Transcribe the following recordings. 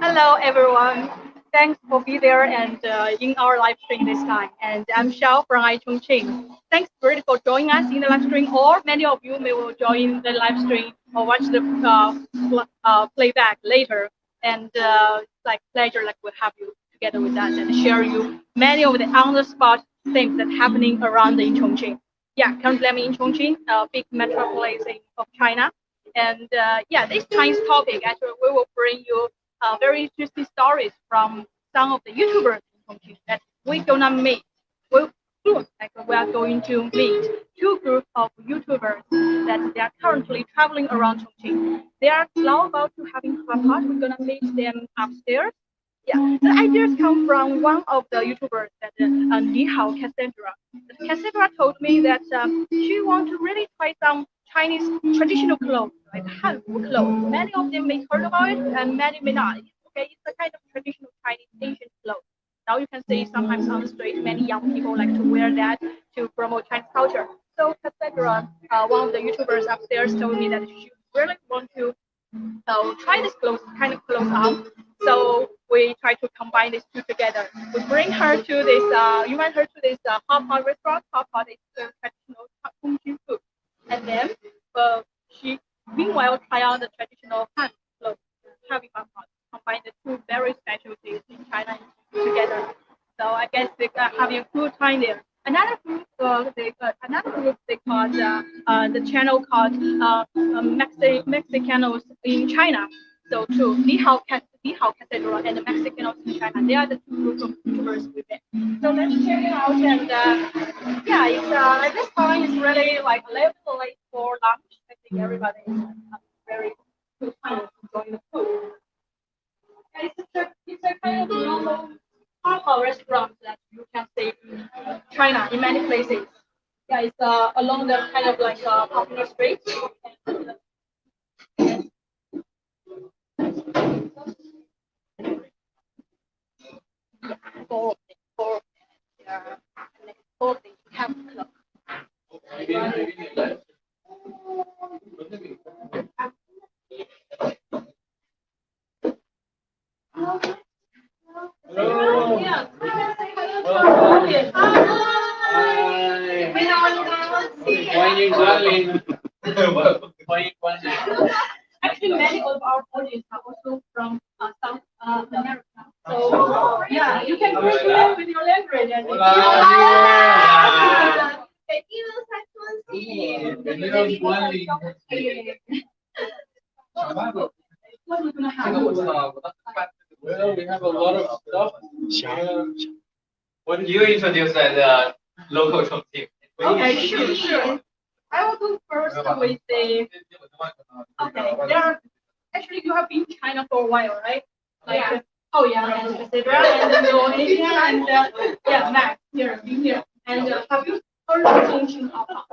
Hello, everyone. Thanks for being there and in our live stream this time. And I'm Xiao from iChongqing. Thanks really for joining us in the live stream, or many of you may will join the live stream or watch the playback later. And it's like pleasure, like we have you together with us and share you many of the on-the-spot things that happening around in Chongqing. Yeah, currently I'm in Chongqing, a big metropolis of China. And yeah, this time's topic actually we will bring you very interesting stories from some of the YouTubers in Chongqing that we're gonna meet. We we are going to meet two groups of YouTubers that they are currently traveling around Chongqing. They are now about to having club party. We're gonna meet them upstairs. Yeah, the ideas come from one of the YouTubers that Nihao Cassandra. Cassandra told me that she wants to really try some Chinese traditional clothes, like Hanfu clothes. Many of them may heard about it, and many may not. Okay, it's a kind of traditional Chinese Asian clothes. Now you can see sometimes on the street, many young people like to wear that to promote Chinese culture. So Cassandra, one of the YouTubers upstairs, told me that she really want to try this clothes, kind of clothes on. So we try to combine these two together. We bring her to this, invite her to this hot pot restaurant. Hot pot is the traditional Chongqing food. And then she meanwhile try out the traditional Han clothes, having hot pot, combine the two very specialties in China together. So I guess they are having a good time there. Another group they called the channel called Mexicanos in China. So true, Nihao Cathedral and the Mexicanos in China. They are the two groups of YouTubers we met. So let's check it out. And yeah, it's at this time it's really like a little bit late for lunch. I think everybody is very good time enjoying the food. Yeah, it's a kind of normal Tapas restaurant that you can see in China in many places. Yeah, it's along the kind of like popular street. And, for next 4 days, we have club. Yeah, actually, many of our audience are also from South America. So yeah, you can translate with your language. And what we're gonna have? Well, we have a lot of stuff. What do you introduce as a local Chongqing? Okay, sure. I will go first with the. Okay, there. Actually, you have been in China for a while, right? Like, oh yeah, and etc. And then go Asia and yeah, Max here, been here. And have you heard of Chongqing Hapa?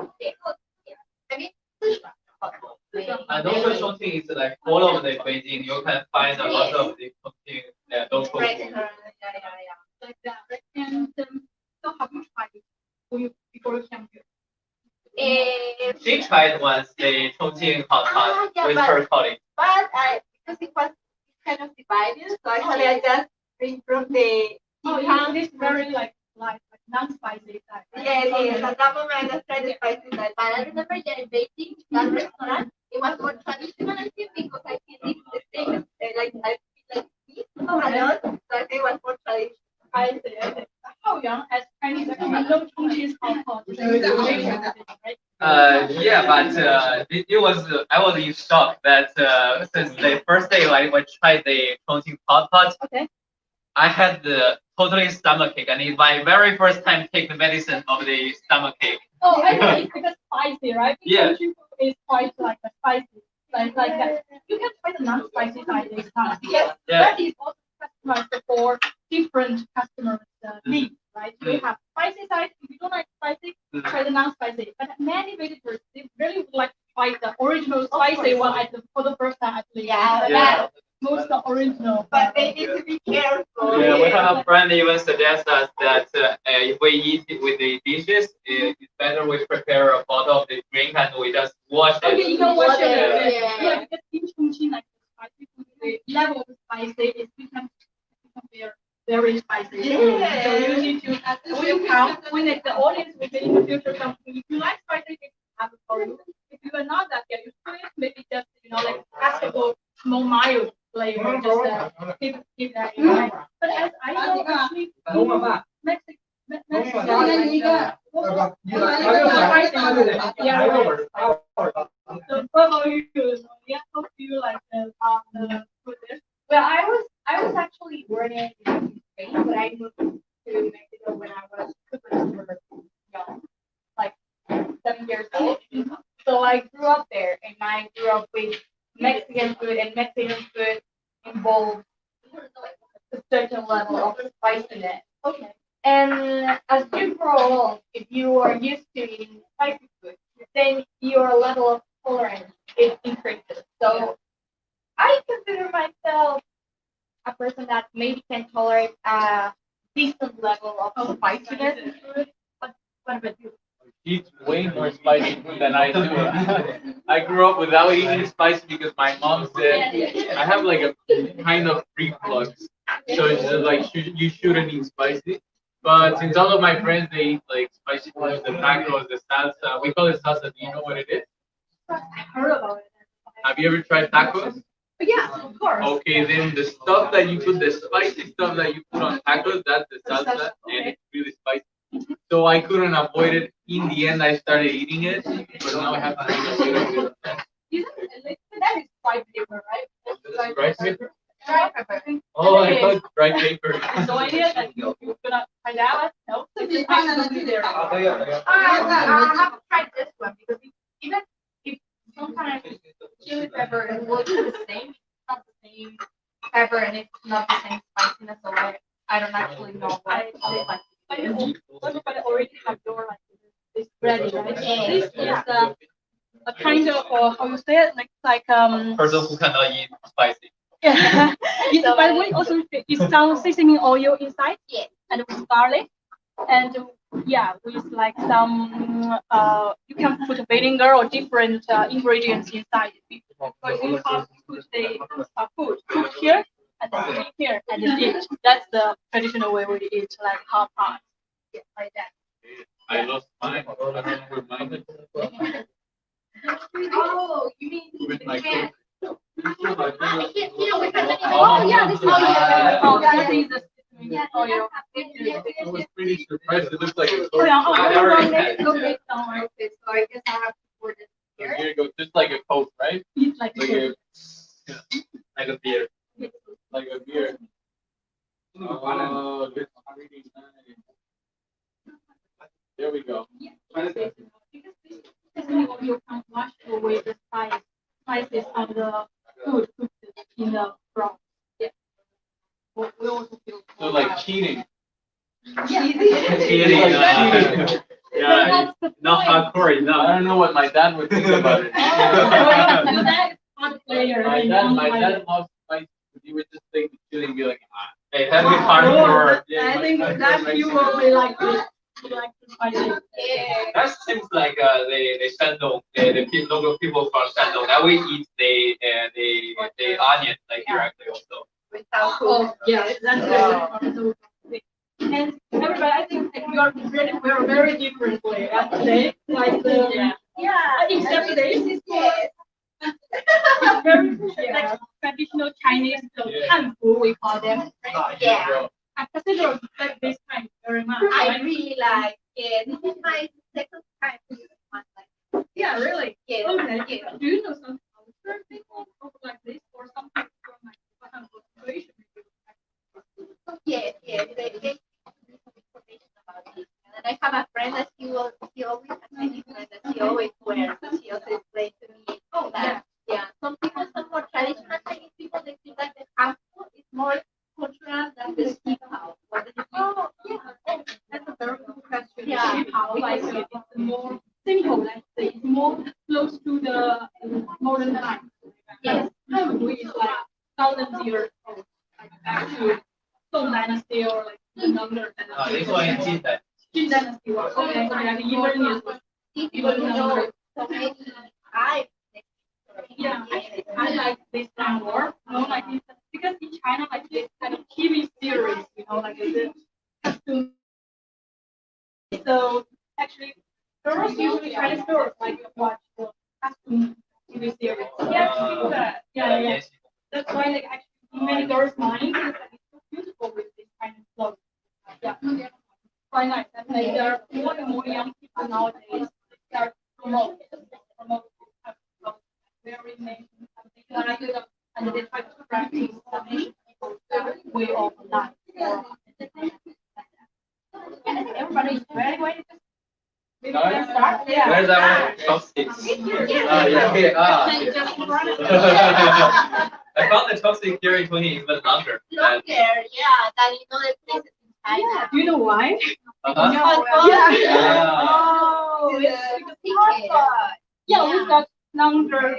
And also Chongqing is like all over the Beijing. You can find a lot of the Chongqing local food. Like that, right? And so have you tried it before you came here? She tried once the Chongqing hot pot with her colleague. But because it was kind of divided, so actually I just bring from the. Oh, yeah, this very like non-spicy side. Yes. At that moment I just tried the spicy side. But I remember that in Beijing, that restaurant, it was more traditional, I think, because I feel it's the same, like I feel like meat a lot, so I think it was more traditional. I see. How young as Chinese actually know Chongqing's hot pot? Yeah, but it was I was in shock that since the first day I tried the Chongqing hot pot, Okay. I had the totally stomachache, and it's my very first time take the medicine of the stomachache. Oh, I think it's because spicy, right? Yeah. Chongqing food is quite like a spicy, like that. You can try the non-spicy side this time because that is also customized for different customers' needs, right? You have spicy side. If you don't like spicy, try the non-spicy. But many visitors they really would like to try the original spicy one for the first time at least. Yeah. Most original. But they need to be careful. Yeah, we have a friend even suggest us that if we eat it with the dishes, it's better we prepare a bottle of the drink and we just wash it. Okay, you can wash it. Yeah. Because in Chongqing, like spicy food the level of spicy is become very, very spicy. Yeah. So you need to when you count when the audience will be in the future something. If you like spicy, it's have it for you. If you are not that get used to it, maybe just like passable, more mild flavor. Just keep that in mind. But as I know, actually, Mexico. So what about you? Yeah, how do you like food there? Well, I was actually born in Spain, but I moved to Mexico when I was super young, like 7 years old. So I grew up there, and I grew up with Mexican food, and Mexican food involves a certain level of spiciness. Okay. And as you grow old, if you are used to eating spicy food, then your level of tolerance it increases. So I consider myself a person that maybe can tolerate a decent level of spiciness in food. But what about you? Eats way more spicy food than I do. I grew up without eating spicy because my mom said I have like a kind of reflux, so it's just like you shouldn't eat spicy. But since all of my friends they eat like spicy food, the tacos, the salsa, we call it salsa. Do you know what it is? I heard about it. Have you ever tried tacos? But yeah, of course. Okay, then the stuff that you put, the spicy stuff that you put on tacos, that's the salsa, and it's really spicy. So I couldn't avoid it. In the end, I started eating it, but now I have to avoid it. That is fried paper, right? Dry paper? Dry paper. Oh, I thought dry paper. No idea that you're gonna find out. No, it's actually there. I haven't tried this one because even if sometimes chili pepper it looks the same, it's not the same pepper and it's not the same spiciness. So I don't actually know what it tastes like. But you already have your like this ready, right? Yeah. This is a kind of how you say it, Person who cannot eat spicy. Yeah. By the way, also it's some seasoning oil inside. Yeah. And with garlic, and yeah, with like some you can put vinegar or different ingredients inside. But you have to put the food cook here and then eat here and then eat. That's the traditional way we eat, like hot pot, yeah, like that. I lost mine. Reminded Oh, you mean with my can? cook. Oh yeah, this is Oh, yeah, oil. I was pretty surprised. It looks like a Oh yeah, I already oh, had it. okay, don't worry. Okay, so I guess I have to pour this Here here. you go, just like a Coke, right? It's like Like a, Like a beer. like a beer. Oh, this is really nice. There we go. You can wash away the spices of the food cooked in the broth. Yeah. We also feel So like cheating. Cheating, yeah, not hardcore I enough. don't know what my dad would think about it. Your dad is fun player. My dad loves spicy. He would just take the chili and be like, ah. Hey, that'd be hardcore. I think that you will be like this. You like the spicy. Yeah. That seems like the Shandong, the local people from Shandong. That we eat the onion like directly also. Without Oh, yeah, that's good. And everybody, I think that we're very different way today. Like the except this is it's very like traditional Chinese hanfu we call them. Right? Yeah. I consider like this kind very much. I really like it. This is my second time to use one like Yeah, really. yeah. Okay. Do you know some culture people like this or something from like hanfu situation? Yes, yes. They information about this. And I have a friend that he always has many friends that he always wears. She also explained to me that some people, some more traditional Chinese people, they think that the hanfu is more cultural than the sheep house. What do you think? Oh, yeah. That's a very good question. Yeah. Sheep house, like it's more simple, let's say. It's more close to the modern times. Yes. Hanfu is like thousands years old, like actually Song Dynasty or like the younger dynasty. This one is Jin Jin Dynasty was okay, like even years. Even though so many I Yeah, I like this one more. No, like China, like this kind of TV series, you know, like the costume. So actually, girls usually Chinese girls like to watch the costume TV series. Yeah. That's why like actually many girls' mind is like it's so beautiful with this kind of clothes. Yeah, quite nice. And like there are more and more young people nowadays start promote very amazing something like and they try to practice the Asian people's way of life. And everybody is very maybe we can start. Yeah. Where's our chopsticks? I found the chopstick here in 20 is much longer. Longer, yeah, than in other places in China. Do you know why? Yeah. Oh, yeah, we got longer.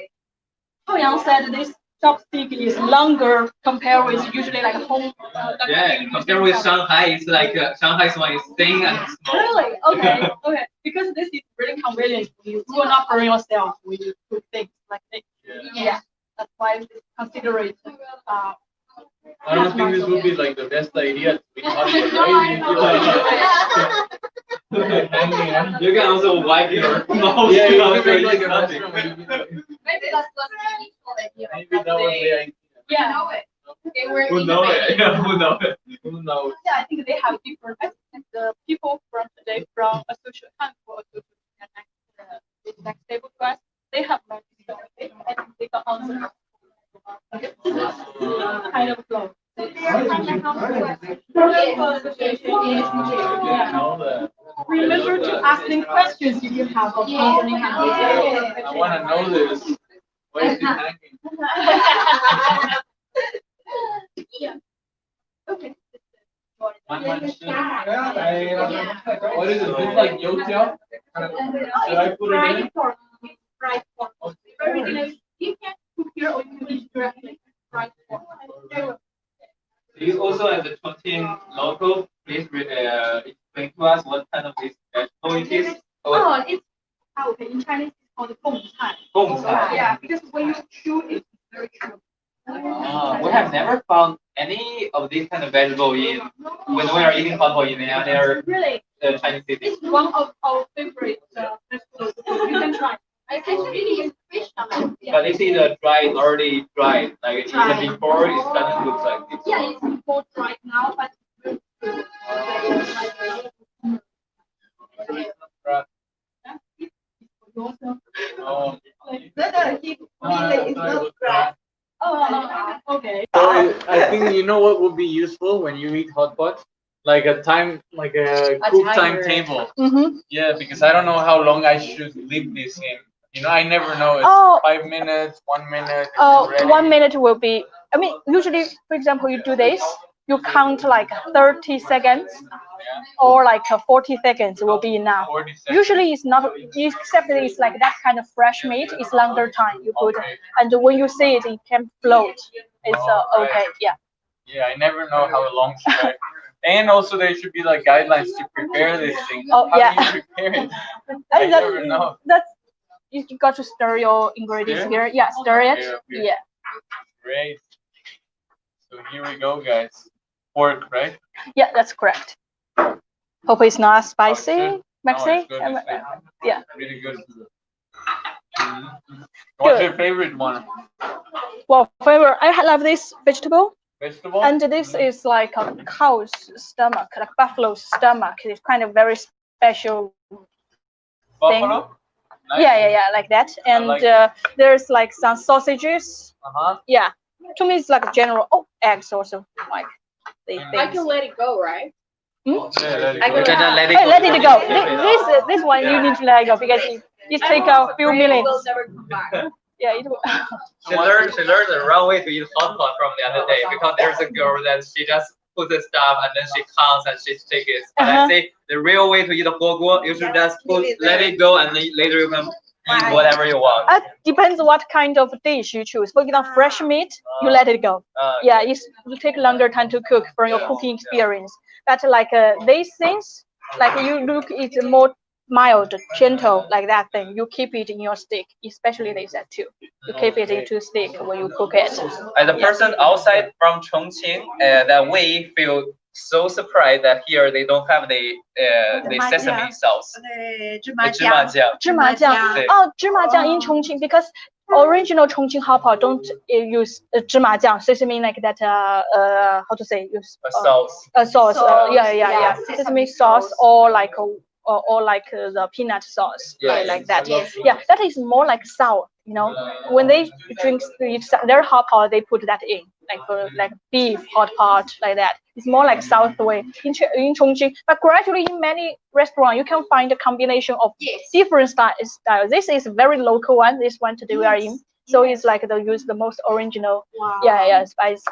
Yang said this chopstick is longer compared with usually like home. Yeah, compared with Shanghai, it's like Shanghai's one is thin and small. Really? Okay. Because this is really convenient for you. You will not burn yourself when you cook things like this. Yeah. That's why it's considered. I don't think this would be like the best idea to be Hollywood, right? You can also wipe your mouth. Yeah, you after can make you like a eat restaurant. something. Maybe that's what's meaningful idea. Maybe that was the idea. Yeah. Know it. They were Who knows it? Yeah, who knows it? Who knows? Yeah, I think they have different. I think the people from today from a social handful this next table to us, they have learned this. I think they can answer. Kind of flow. Remember to ask them questions if you have of answering. I want to know this. Why is it hanging? Yeah. Okay. What is it? It's like youtiao? Should I put it in? Fried pork. Very delicious. You can cook here or you can eat directly. Fried pork. He's also as a Chongqing local. Please explain to us what kind of this vegetable it is. Oh, it's okay. In Chinese, it's called gongcai. Gongcai. Yeah, because when you chew it, it's very true. We have never found any of these kind of vegetable in when we are eating hot pot in any other Really, Chinese city. it's one of our favorite vegetables. You can try. I actually use fish on it. But this is a dried, already dried. Like Dried. even before it doesn't look like this. Yeah, it's both right now, but it's very Oh. It's not grass. Oh, okay. So I think you know what would be useful when you eat hot pot? Like a cook time table. Mm-hmm. Yeah, because I don't know how long I should leave this in. You know, I never know. It's Oh. 5 minutes, 1 minute. It's Oh, ready. 1 minute will be. I mean, usually, for example, you do this, you count like 30 seconds or like 40 seconds will be enough. 40 seconds. Usually, it's not, except that it's like that kind of fresh meat. It's longer time you put, Okay. and when you see it, it can float. It's Oh, okay. Yeah. Yeah, I never know how long should I. And also, there should be like guidelines to prepare this thing. Oh, How yeah. do you prepare it? I And never know. that's you got to stir your ingredients Stir? here. Yeah, stir it. Okay, okay. Yeah. Great. So here we go, guys. Pork, right? Yeah, that's correct. Hope it's not spicy, good. Maxi. No, it's good, it's good. Yeah. Really good. What's your favorite one? Well, favorite, I love this vegetable, Vegetable? and this is like a cow's stomach, like buffalo's stomach. It's kind of very special. Buffalo? Nice. Yeah, like that. And like there's like some sausages. Uh-huh. Yeah, to me it's like general. Oh, eggs also like these I things. can let it go, right? Yeah, let it I go. We're gonna let it Hey, go. let it go. This one you need to let it go because it take a few minutes. Will never come back. Yeah, it will. She learned the wrong way to eat hot pot from the other day because there's a girl that she just put the stuff and then she counts and she takes it. But I say the real way to eat a guo, you should just let it go and then later you can eat whatever you want. Depends what kind of dish you choose. For example, fresh meat, you let it go. Yeah, it will take longer time to cook from your cooking experience. But like these things, like you look, it's more mild, gentle, like that thing. You keep it in your stick, especially they said too. You keep it into stick when you cook it. As a person outside from Chongqing, that we feel so surprised that here they don't have the sesame sauce. 芝麻芝麻酱。芝麻酱. Yeah. Oh, 芝麻酱 in Chongqing because original Chongqing hot pot don't use 芝麻酱 sesame like that. How to say use A sauce. a sauce. Yeah, yeah, sesame sauce or like the peanut sauce, Yes. like that. Yes. Yeah, that is more like sour. You know, when they drink their hot pot, they put that in like beef hot pot like that. It's more like South way in Chongqing. But gradually in many restaurants, you can find a combination of different styles. This is a very local one. This one today we are in. So it's like they use the most original, spice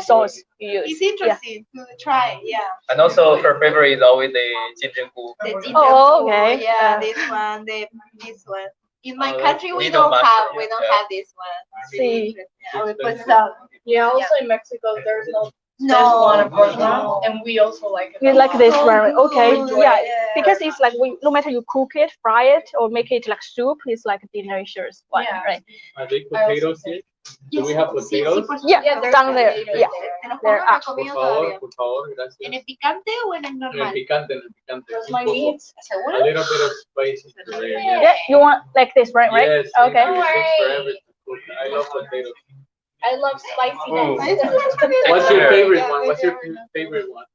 sauce you use. It's interesting to try. Yeah. And also her favorite is always the jinjingu. The ginger Oh, food, okay. Yeah, this one. This one. In my Oh, country, we we don't don't have mushroom, this one. It's See. really interesting. I will put some. Yeah, also in Mexico, there's no No. this one of course, and we also like it. You like this So one, okay? good. Yeah, Yeah. because it's like no matter you cook it, fry it, or make it like soup, it's like delicious one, Yeah. right? Are they potatoes here? Do we have potatoes? Yeah, there's down there. potatoes Yeah. Te lo There pongo, no are. he comido Por favor, todavía. por favor, gracias. ¿En el picante o en el En el normal? picante, en el picante. That's Un my poco. meat. A ¿Seguro? little bit of spice is rare. Yeah, you want like this, right? Yes, thank Okay. you. It takes forever to cook. I love potatoes. I love spiciness. What's your Texture. favorite one? What's your favorite one?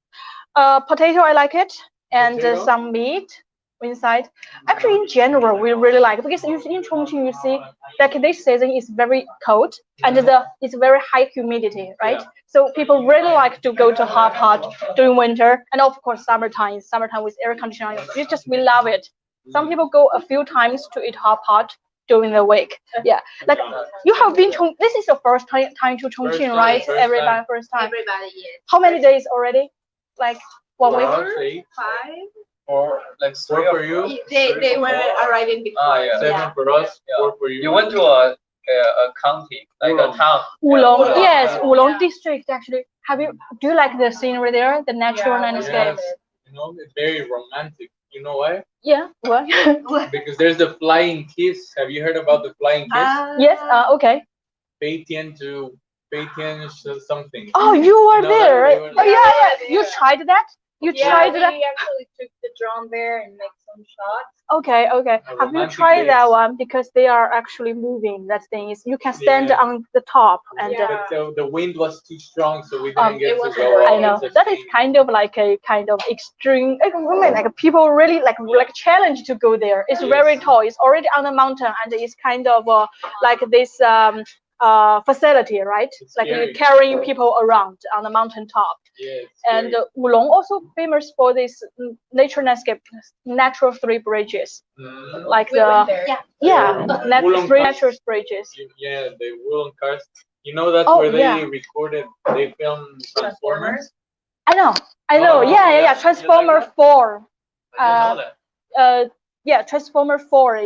Potato, I like it, and Potato? some meat inside. Actually, in general, we really like it because in Chongqing, you see, like this season is very cold and it's very high humidity, right? Yeah. So people really like to go to hot pot during winter, and of course summertime. Summertime with air conditioning, we love it. Some people go a few times to eat hot pot during the week. Yeah, like you have been this is your first time to Chongqing, time, right? first Everybody time. first time. Everybody, yes. How many days already? Like 1 week? For us, 8. 5. Or like 4 3 for or you. They were arriving before. Ah, yeah. 7 for us. Yeah. 4 for you. You went to a county, like a town. Wulong, Yeah. yes, Wulong district actually. Do you like the scenery there, the natural landscape? Yes. You know, it's very romantic. You know why? Yeah, what? Because there's the flying kiss. Have you heard about the flying kiss? Yes, okay. Beitian something. Oh, you were No, there, right? you were Oh, there. yeah. You tried that? You Yeah, tried we that? actually took the drone there and make some shots. Okay. A Have you romantic tried that date. one? Because they are actually moving. That thing is, you can stand Yeah. on the top and. Yeah. But the wind was too strong, so we didn't get it to was go great. up. I know It's a that is shame. kind of like a kind of extreme. Like people really like challenge to go there. It's very Yes. tall. It's already on the mountain, and it's kind of like this facility, right? It's Like scary. carrying people around on the mountain top. Yes. And Wulong also famous for this nature landscape, natural 3 bridges, like We went there. Wulong 3 Pass. natural bridges. Yeah, the woolen cars. You know that's Oh, where they yeah. recorded. They filmed Transformers. I know. Oh, Yeah. yeah. Transformer You like 4. I didn't know that. Yeah, Transformer 4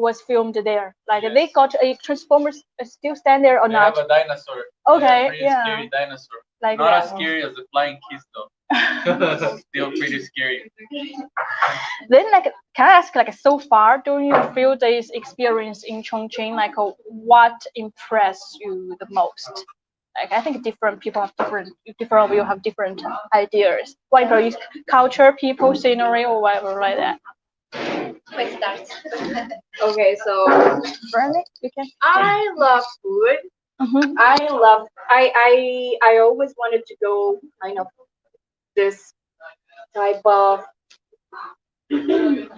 was filmed there. Like they Yes. got a Transformers still stand there or They not? have a dinosaur. Okay, Pretty yeah. scary dinosaur. Like Not that. as scary as the flying kiss though. Still pretty scary. Then like, can I ask like so far during your few days experience in Chongqing, like what impressed you the most? Like I think different people have different of you have different ideas. What impressed you? Culture, people, scenery, or whatever like that. Quick start. Okay, so Brandy, you can. I love food. Mhm. I always wanted to go kind of this type of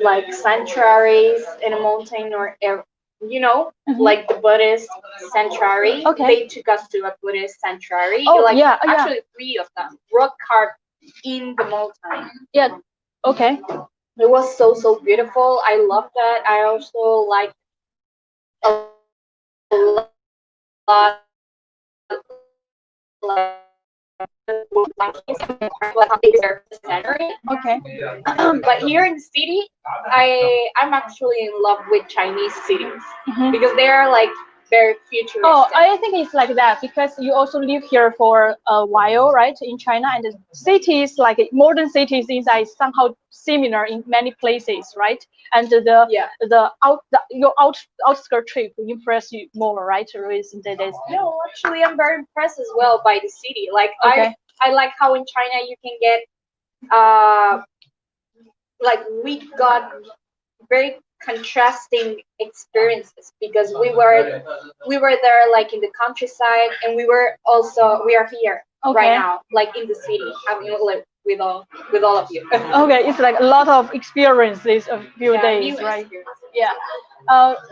like sanctuaries in a mountain or Mhm. like the Buddhist sanctuary. Okay. They took us to a Buddhist sanctuary. Oh, like yeah. actually 3 of them, rock carved in the mountain. Yeah. Okay. It was so beautiful. I love that. I also like a lot like scenery. Okay. But here in the city, I'm actually in love with Chinese cities Mhm. because they're like very futuristic. Oh, I think it's like that because you also live here for a while, right, in China, and the cities, like modern cities, inside somehow similar in many places, right? And your outskirt trip impress you more, right? Recently days. No, actually, I'm very impressed as well by the city. Like Okay. I like how in China you can get like we got very contrasting experiences because we were there like in the countryside and we are here right now like in the city having like with all of you. Okay, it's like a lot of experiences, a few Yeah, days, new right? experiences. Yeah.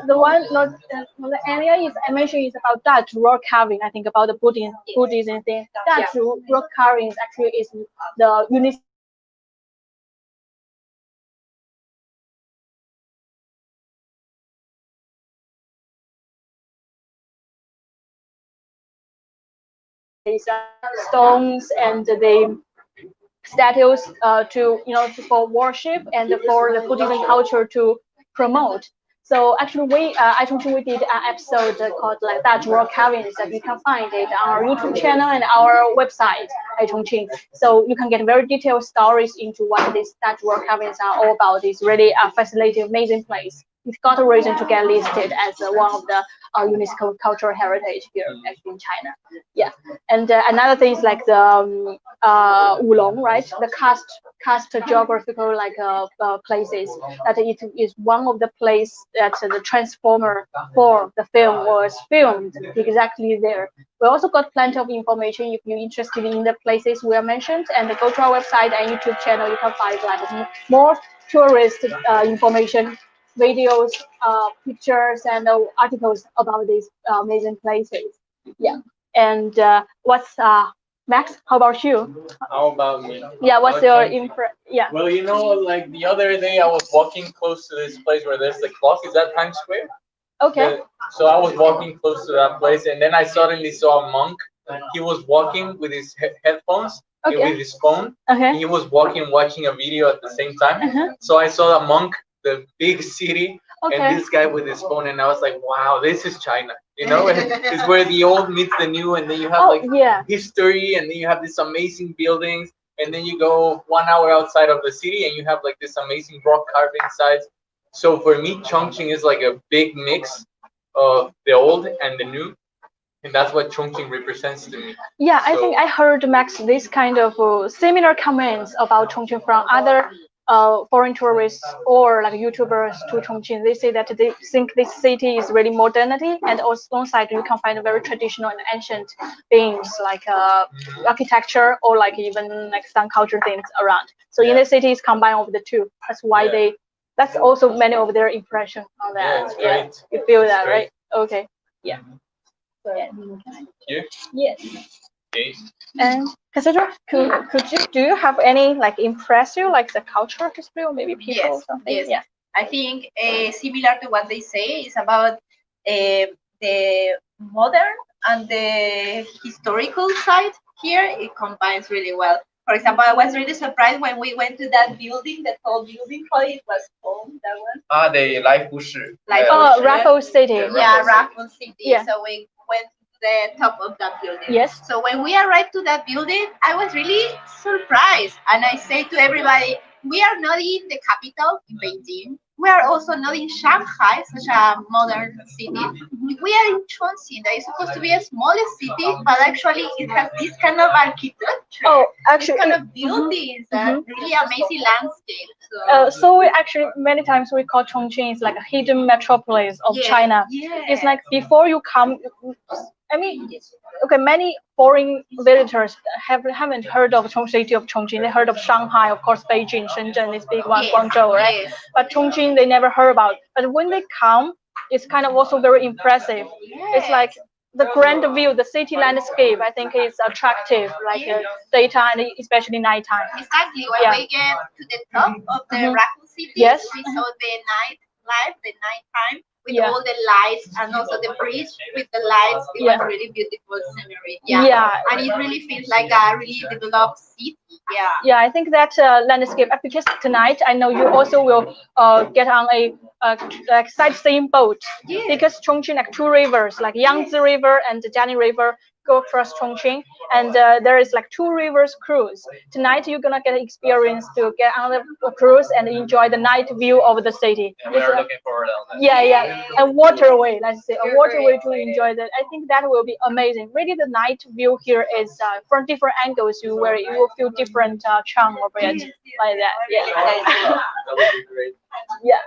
The one not the area is I mentioned is about Dutch rock carving. I think about the Buddhism thing. Dutch rock carving is actually is the unique stones and the statues to for worship and for the Buddhism culture to promote. So actually, we did an episode called like Dutch rock carvings that you can find it on our YouTube channel and our website, iChongqing. So you can get very detailed stories into what these Dutch rock carvings are all about. It's really a fascinating, amazing place. It's got a reason to get listed as one of the UNESCO cultural heritage here actually in China. Yeah, and another thing is like the Wulong, right? The cast geographical like places that it is one of the place that the Transformer 4 the film was filmed exactly there. We also got plenty of information if you're interested in the places we are mentioned, and go to our website and YouTube channel. You can find like more tourist information, videos, pictures, and articles about these amazing places. Yeah, and what's Max? How about you? How about me? Yeah, what's your Yeah. Well, like the other day I was walking close to this place where there's the clock. Is that Times Square? Okay. So I was walking close to that place, and then I suddenly saw a monk. He was walking with his headphones and Okay. with his phone. Okay. He was walking, watching a video at the same time. So I saw a monk, the big city, Okay. and this guy with his phone, and I was like, wow, this is China. It's where the old meets the new, and then you have like yeah. history, and then you have these amazing buildings, and then you go 1 hour outside of the city, and you have like this amazing rock carving sites. So for me, Chongqing is like a big mix of the old and the new, and that's what Chongqing represents to me. Yeah, I think I heard Max this kind of similar comments about Chongqing from other foreign tourists or like YouTubers to Chongqing. They say that they think this city is really modernity, and also on site you can find very traditional and ancient things like architecture or like even like some culture things around. So in the city is combined of the two. That's why that's also many of their impression on that. Yeah, it's great. You feel It's that, great. right? Okay. Yeah. You? Yes. Okay. And Cassandra, do you have any like impress you like the cultural history or maybe people or Yes, something? yes. Yeah. I think similar to what they say is about the modern and the historical side here. It combines really well. For example, I was really surprised when we went to that building, that tall building, how it was called, that one. The life Bushi. Oh, Raffles City. Yeah, Raffles City. Yeah. So we went to the top of that building. Yes. So when we arrived to that building, I was really surprised. And I say to everybody, we are not in the capital, in Beijing. We are also not in Shanghai, such a modern city. We are in Chongqing, that is supposed to be a smallest city, but actually it has this kind of architecture. Oh, This actually, kind of buildings and really amazing landscape. so we actually many times we call Chongqing is like a hidden metropolis of China. It's like before you come, I mean, okay, many foreign visitors haven't heard of city of Chongqing. They heard of Shanghai, of course, Beijing, Shenzhen is big one, Guangzhou, right? Yes. But Chongqing they never heard about. But when they come, it's kind of also very impressive. It's like the grand view, the city landscape. I think is attractive, like daytime and especially nighttime. Exactly. When we get to the top of the Raffles City, Yes. we saw the night time with Yeah. all the lights and also the bridge with the lights. It was really beautiful scenery. Yeah. And it really feels like a really developed city. Yeah, I think that landscape, because tonight I know you also will get on a like sightseeing boat, because Chongqing like two rivers, like Yangtze River and the Jiangning River, go across Chongqing, and there is like two rivers cruise. Tonight you're gonna get experience to get on the cruise and enjoy the night view of the city. And we are looking forward to that. Yeah, a waterway, let's say, a waterway to enjoy that. I think that will be amazing. Really, the night view here is from different angles, you will feel different charm of it, like that. Yeah. That would be great. Yeah.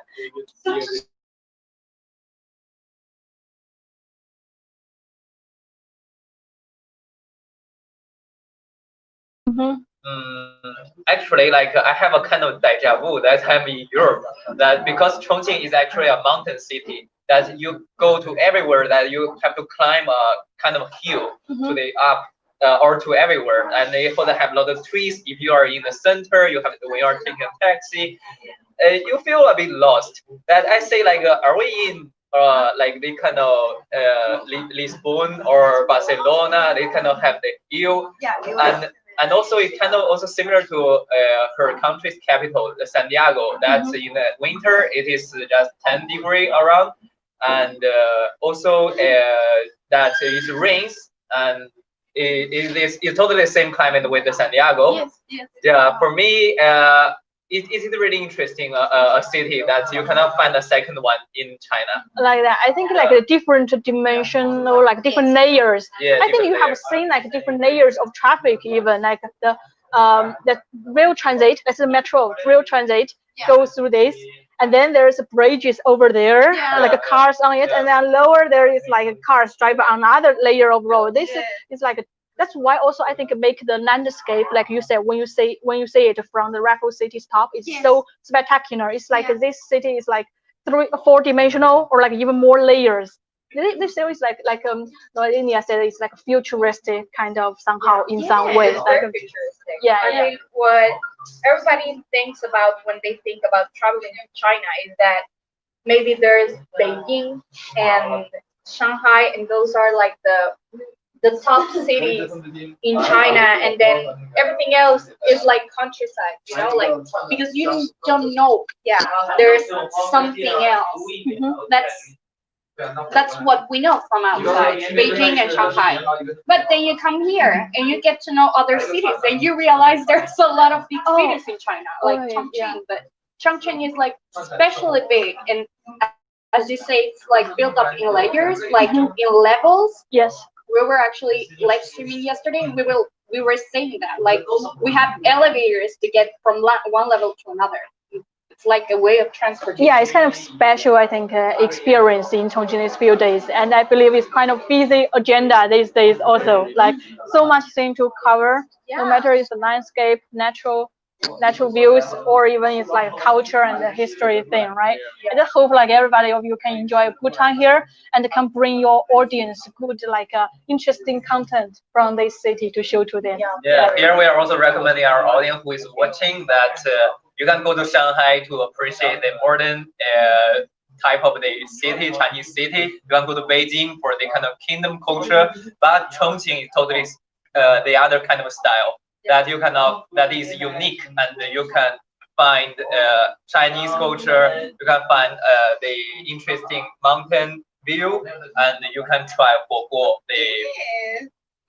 Actually, like I have a kind of deja vu that I'm in Europe. That because Chongqing is actually a mountain city, that you go to everywhere, that you have to climb a kind of hill to the up or to everywhere, and they also have a lot of trees. If you are in the center, you have to when you are taking a taxi, you feel a bit lost. That I say like, are we in like they kind of Lisbon or Barcelona? They kind of have the hill, and also it kind of also similar to her country's capital, Santiago. That's in the winter it is just 10 degree around, and also that it rains, and it's totally the same climate with the Santiago. Yeah, for me, it is really interesting a city that you cannot find a second one in China. Like that, I think like a different dimension or like different layers. Yeah, I think you have seen like different layers of traffic, even like the rail transit, that's the metro rail transit goes through this, and then there's bridges over there, like cars on it, and then lower there is like cars driving on another layer of road. This is like that's why also I think it make the landscape, like you said, when you see it from the Raffles City's top, it's so spectacular. It's like this city is like 4 dimensional or like even more layers. This series like India said, it's like a futuristic kind of somehow in some ways. It's Like very futuristic. Yeah, I think what everybody thinks about when they think about traveling to China is that maybe there's Beijing and Shanghai, and those are like the top cities in China, and then everything else is like countryside, like because you don't know, there's something else. That's what we know from outside, Beijing and Shanghai. But then you come here and you get to know other cities, and you realize there's a lot of big cities in China, like Chongqing. But Chongqing is like especially big, and as you say, it's like built up in layers, like in levels. Yes. We were actually live streaming yesterday, and we were saying that like we have elevators to get from one level to another. It's like a way of transportation. Yeah, it's kind of special, I think, experience in Chongqing these few days, and I believe it's kind of busy agenda these days also. Like so much thing to cover, no matter it's the landscape, natural views, or even it's like culture and the history thing, right? I just hope like everybody of you can enjoy a good time here and can bring your audience good like interesting content from this city to show to them. Yeah, here we are also recommending our audience who is watching that you can go to Shanghai to appreciate the modern type of the city, Chinese city. You can go to Beijing for the kind of kingdom culture, but Chongqing is totally the other kind of style that you cannot, that is unique, and you can find Chinese culture. You can find the interesting mountain view, and you can try huoguo,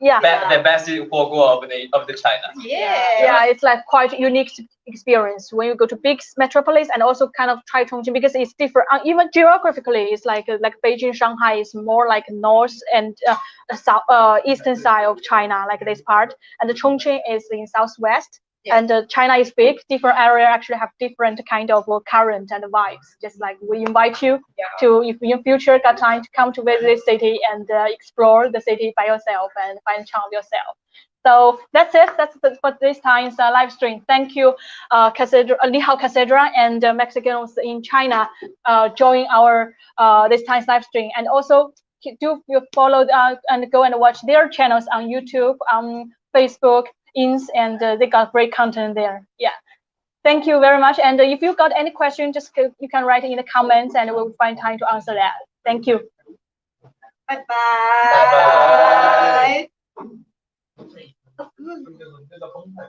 the best huoguo of the China. Yeah, it's like quite unique experience when you go to big metropolis and also kind of try Chongqing, because it's different. Even geographically, it's like Beijing, Shanghai is more like north and south, eastern side of China, like this part, and the Chongqing is in southwest. And China is big. Different area actually have different kind of current and vibes. Just like we invite you to, if you in future got time to come to visit this city and explore the city by yourself and find charm yourself. So that's it. That's for this time's live stream. Thank you, Nihao Cassandra and Mexicanos in China, join our this time's live stream. And also do follow and go and watch their channels on YouTube, Facebook, and they got great content there. Yeah. Thank you very much. And if you got any question, just you can write it in the comments, and we'll find time to answer that. Thank you. Bye bye. Bye.